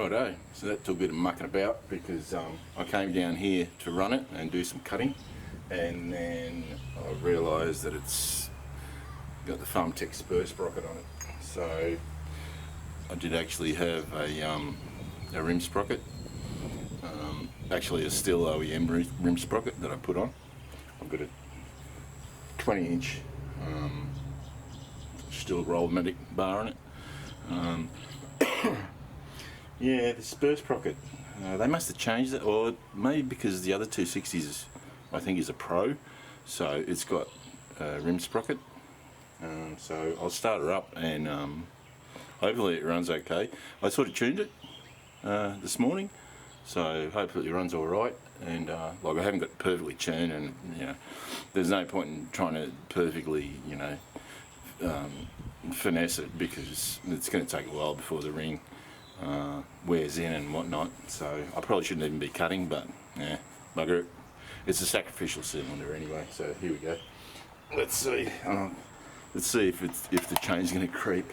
Righto, so that took a bit of mucking about because I came down here to run it and do some cutting, and then I realised that it's got the Farmertec spur sprocket on it. So I did actually have a rim sprocket, actually a Stihl OEM rim sprocket that I put on. I've got a 20-inch Stihl Rollmatic bar on it. Yeah, the spur sprocket, they must have changed it, or maybe because the other 260s I think is a Pro, so it's got a rim sprocket. So I'll start her up and hopefully it runs okay. I sort of tuned it this morning, so hopefully it runs alright, and like I haven't got it perfectly tuned, and you know, there's no point in trying to perfectly, you know, finesse it, because it's going to take a while before the ring wears in and whatnot. So I probably shouldn't even be cutting, but yeah, bugger it. It's a sacrificial cylinder anyway, so here we go. Let's see. Let's see if the chain's going to creep.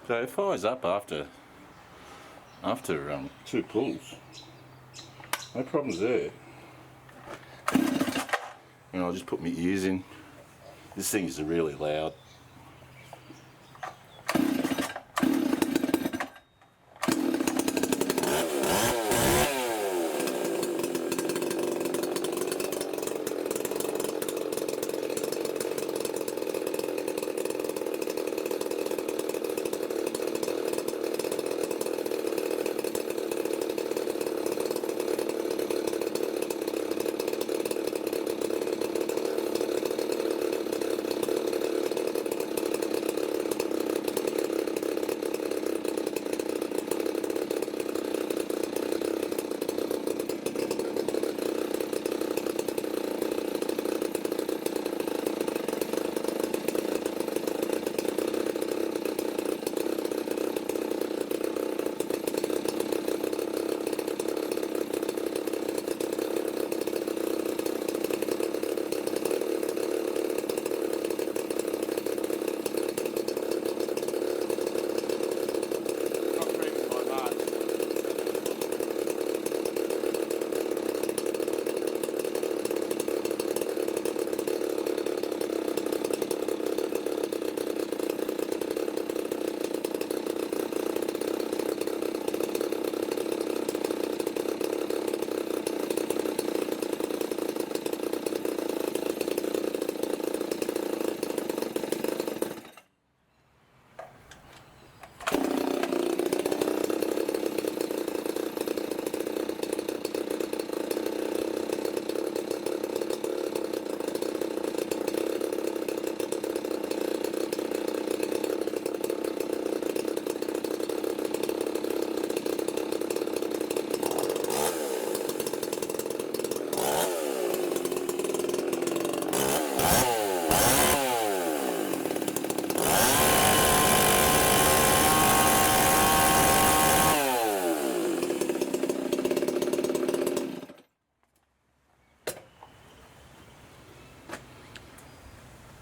So it fires up after 2 pulls. No problems there. And I'll just put my ears in. This thing is really loud.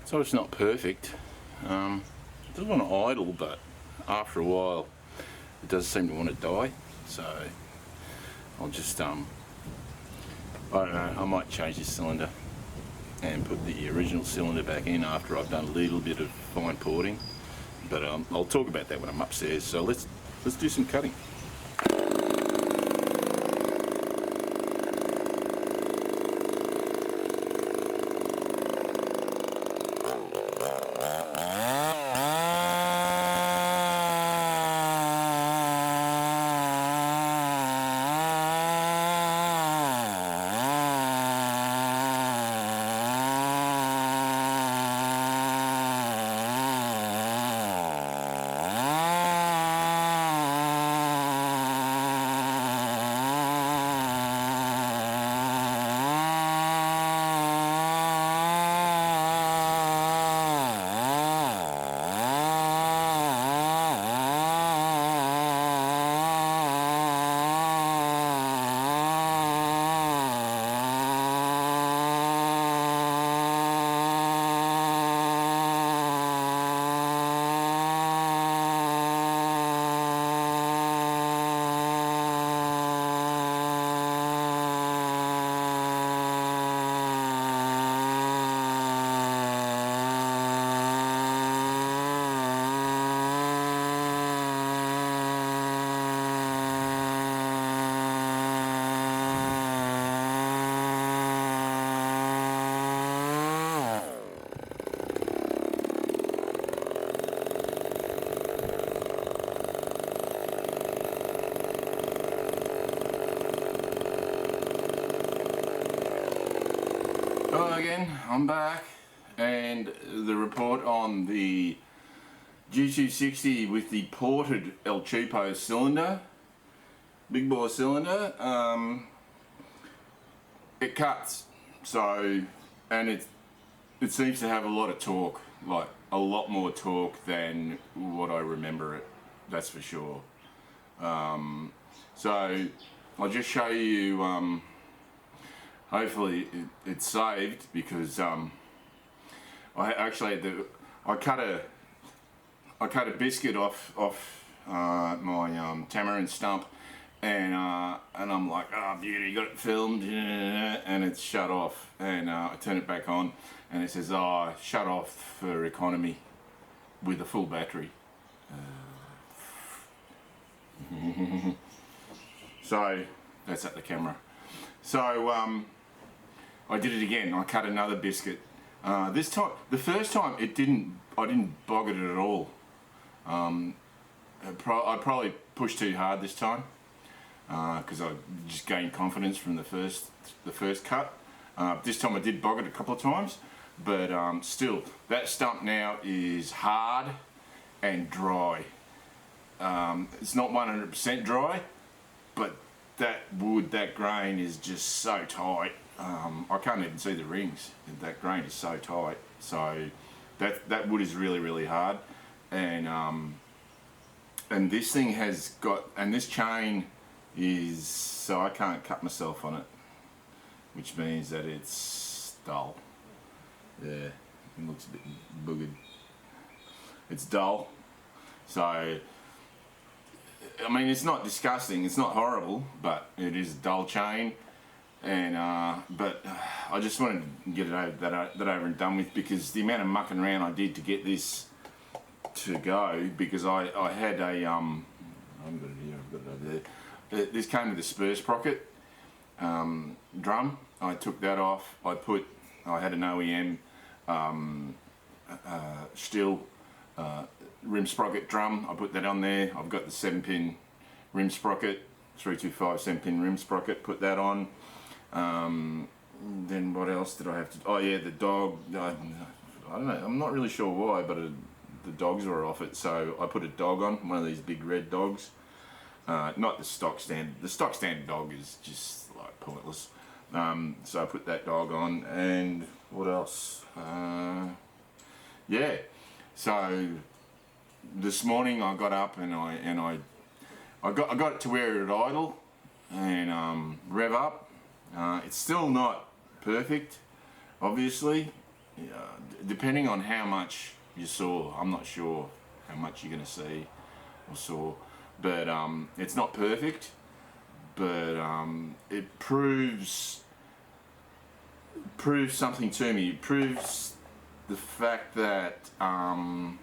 So it's not perfect. It doesn't want to idle, but after a while it does seem to want to die. So I'll just, I don't know, I might change this cylinder and put the original cylinder back in after I've done a little bit of fine porting. But I'll talk about that when I'm upstairs. So let's do some cutting. I'm back, and the report on the G260 with the ported El Cheapo cylinder, big bore cylinder. It cuts, so, and it seems to have a lot of torque, like a lot more torque than what I remember it, that's for sure. So I'll just show you, hopefully it's saved, because I actually had to, I cut a biscuit off my tamarind stump, and I'm like, oh beauty, got it filmed, and it's shut off, and I turn it back on, and it says, oh, shut off for economy with a full battery. So that's at the camera. So I did it again. I cut another biscuit. This time, the first time I didn't bog it at all. I probably pushed too hard this time, because I just gained confidence from the first cut. This time I did bog it a couple of times, but still, that stump now is hard and dry. It's not 100% dry, but that grain is just so tight. I can't even see the rings. That grain is so tight. So that wood is really, really hard, and this thing has got, and this chain is, so I can't cut myself on it, which means that it's dull. Yeah, it looks a bit boogered. It's dull. So, I mean, it's not disgusting, it's not horrible, but it is a dull chain, and but I just wanted to get it over and done with, because the amount of mucking around I did to get this to go, because I had a I haven't got it here, I've got it over there. This came with a spur sprocket drum. I took that off. I had an OEM Stihl rim sprocket drum. I put that on there. I've got the 7-pin rim sprocket, 325 7-pin rim sprocket. Put that on. Then what else did I have to? Oh yeah, the dog. I don't know. I'm not really sure why, but the dogs were off it, so I put a dog on, one of these big red dogs. Not the stock standard. The stock standard dog is just like pointless. So I put that dog on, and what else? Yeah. So this morning I got up and I got it to where it idle and rev up. It's still not perfect, obviously. Depending on how much you saw, I'm not sure how much you're going to see or saw, but it's not perfect. But it proves something to me. It proves the fact that, well,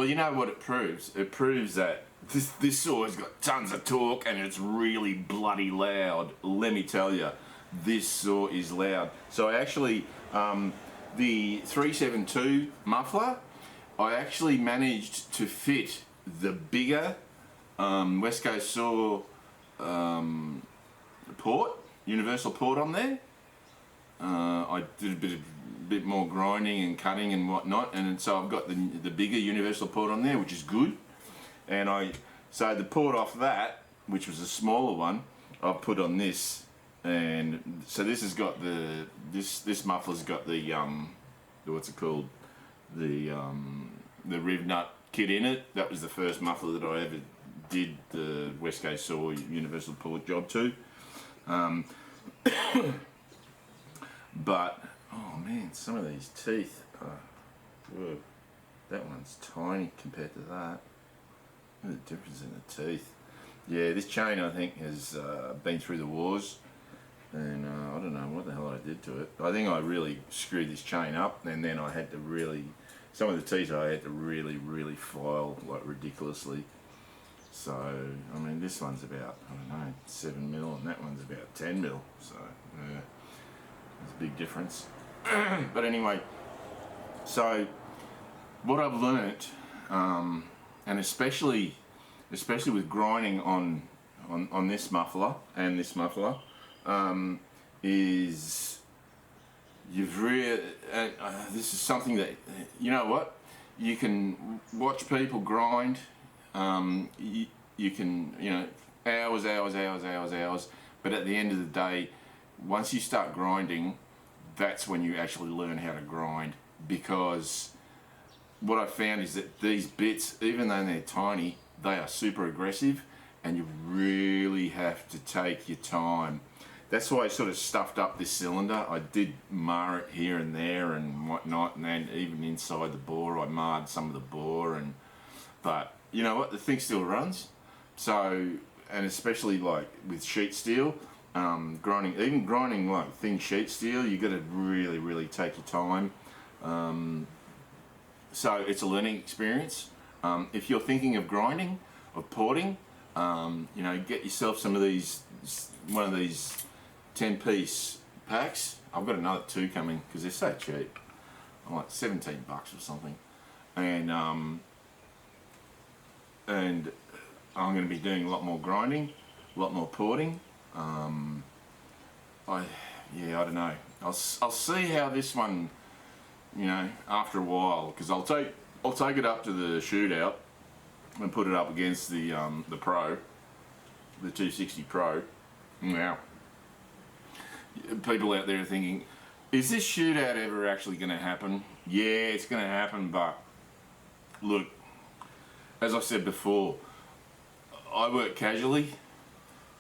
you know what it proves? It proves that this saw's got tons of torque and it's really bloody loud. Let me tell you, this saw is loud. So I actually, the 372 muffler, I actually managed to fit the bigger West Coast saw port, universal port on there. I did a bit more grinding and cutting and whatnot, and so I've got the bigger universal port on there, which is good. And so the port off that, which was a smaller one, I've put on this, and so this has got this muffler's got the what's it called, the riv nut kit in it. That was the first muffler that I ever did the West Coast saw universal port job to. But oh man, some of these teeth whoa, that one's tiny compared to that. Look at the difference in the teeth. Yeah, this chain I think has been through the wars, and I don't know what the hell I did to it. I think I really screwed this chain up, and then I had to really, some of the teeth I had to really file like ridiculously. So, I mean, this one's about, I don't know, 7 mil, and that one's about 10 mil. So, yeah, there's a big difference. But anyway, so what I've learnt, and especially with grinding on this muffler and this muffler, is you've really, this is something that, you know what, you can watch people grind, you can, you know, hours, but at the end of the day, once you start grinding, that's when you actually learn how to grind, because what I found is that these bits, even though they're tiny, they are super aggressive, and you really have to take your time. That's why I sort of stuffed up this cylinder. I did mar it here and there and whatnot, and then even inside the bore I marred some of the bore, but you know what, the thing still runs. So, and especially like with sheet steel, grinding like thin sheet steel, you got to really take your time. So it's a learning experience. If you're thinking of grinding, of porting, you know, get yourself some of these, one of these 10-piece packs. I've got another 2 coming because they're so cheap. I'm like $17 or something, and I'm going to be doing a lot more grinding, a lot more porting. I don't know. I'll see how this one, you know, after a while, because I'll take it up to the shootout and put it up against the Pro, the 260 Pro. Now, people out there are thinking, is this shootout ever actually going to happen? Yeah, it's going to happen, but look, as I said before, I work casually,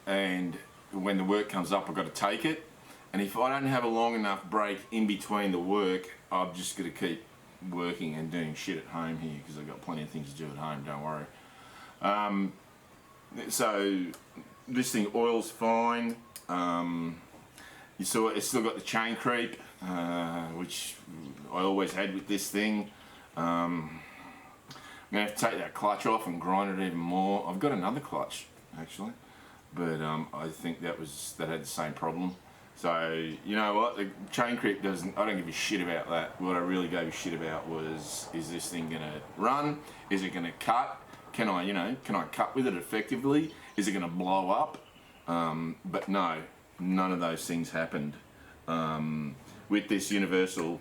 and when the work comes up, I've got to take it. And if I don't have a long enough break in between the work, I'm just going to keep working and doing shit at home here, because I've got plenty of things to do at home, don't worry. So this thing oils fine. You saw it's still got the chain creep, which I always had with this thing. I'm going to have to take that clutch off and grind it even more. I've got another clutch actually, but I think that had the same problem. So you know what, the chain creep doesn't, I don't give a shit about that. What I really gave a shit about was, is this thing going to run? Is it going to cut? Can I cut with it effectively? Is it going to blow up? But no, none of those things happened. With this universal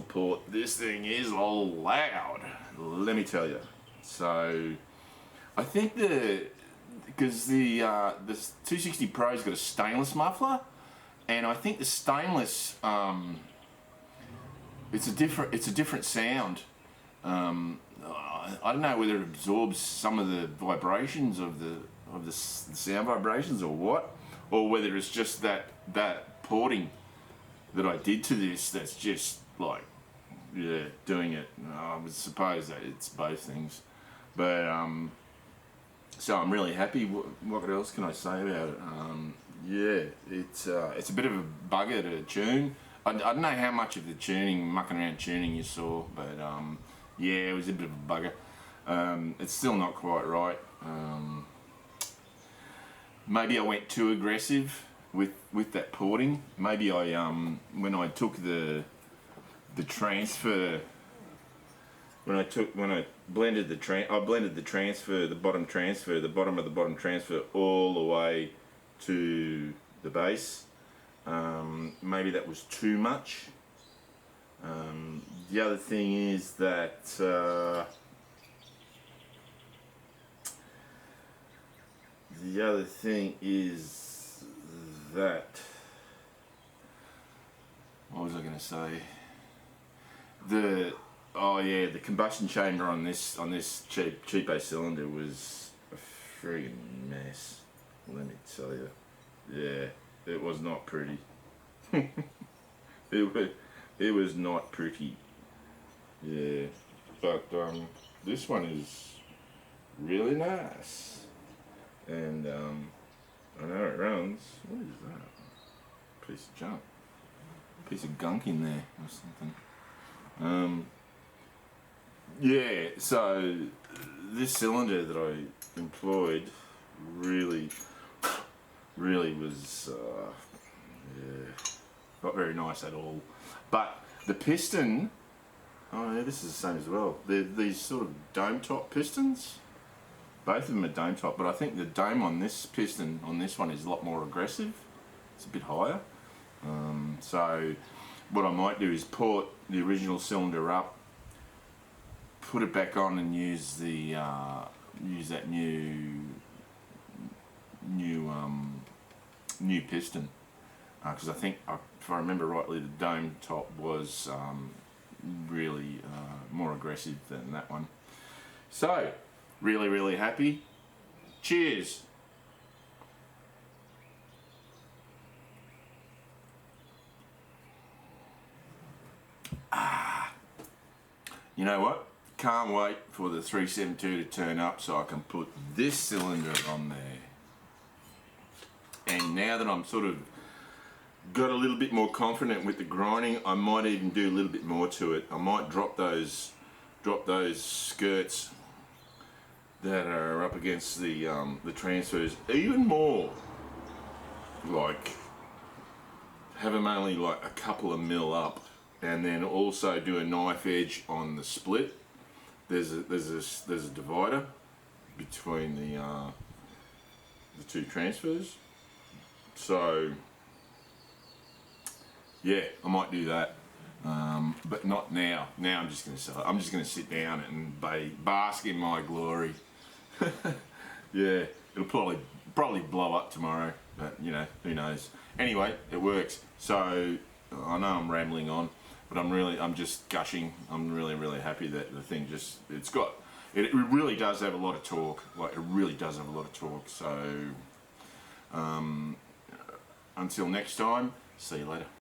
port, this thing is loud, let me tell you. So I think because the 260 Pro's got a stainless muffler, and I think the stainless, it's a different sound. I don't know whether it absorbs some of the vibrations of the sound vibrations or what, or whether it's just that porting that I did to this that's just like, yeah, doing it. I would suppose that it's both things, but so I'm really happy. What else can I say about it? Yeah, it's a bit of a bugger to tune. I don't know how much of the mucking around tuning you saw, but yeah, it was a bit of a bugger. It's still not quite right. Maybe I went too aggressive with that porting. Maybe I when I took the transfer, when I blended the transfer, the bottom of the bottom transfer all the way to the base. Maybe that was too much. The other thing is that what was I going to say? The combustion chamber on this cheapo cylinder was a friggin' mess. Let me tell you. Yeah, it was not pretty. It was not pretty. Yeah, but this one is really nice, and I know it runs. What is that? Piece of junk. Piece of gunk in there or something. Yeah, so this cylinder that I employed really was not very nice at all. But the piston, oh yeah, this is the same as well. They're these sort of dome top pistons. Both of them are dome top, but I think the dome on this piston, on this one, is a lot more aggressive. It's a bit higher. So what I might do is port the original cylinder up, put it back on, and use the use that new piston, because I think, if I remember rightly, the dome top was really more aggressive than that one. So really happy. Cheers. You know what? Can't wait for the 372 to turn up so I can put this cylinder on there. And now that I'm sort of got a little bit more confident with the grinding, I might even do a little bit more to it. I might drop those skirts that are up against the transfers even more. Like, have them only like a couple of mil up, and then also do a knife edge on the split. There's a divider between the two transfers. So yeah, I might do that, but not now. Now I'm just gonna sit down and bask in my glory. Yeah, it'll probably blow up tomorrow, but you know, who knows. Anyway, it works. So I know I'm rambling on, but I'm just gushing. I'm really happy that the thing it really does have a lot of torque. Like, it really does have a lot of torque. So until next time, see you later.